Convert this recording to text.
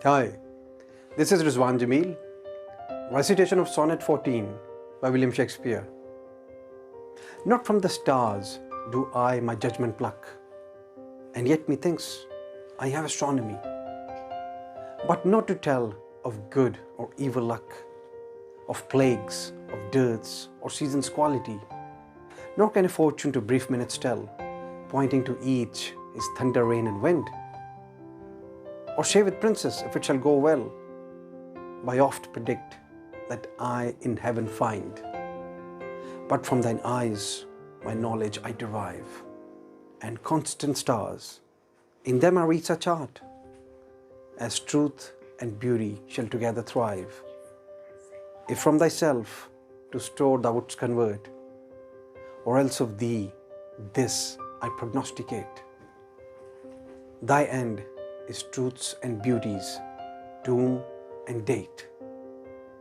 Hi, this is Rizwan Jamil, recitation of Sonnet 14 by William Shakespeare. Not from the stars do I my judgement pluck, and yet methinks I have astronomy, but not to tell of good or evil luck, of plagues, of dearths, or season's quality, nor can a fortune to brief minutes tell, pointing to each is thunder, rain, and wind. Or say with princes, if it shall go well, by oft predict that I in heaven find. But from thine eyes my knowledge I derive, and constant stars, in them I read such art, as truth and beauty shall together thrive. If from thyself to store thou wouldst convert, or else of thee this I prognosticate. Thy end is truth's and beauty's doom and date.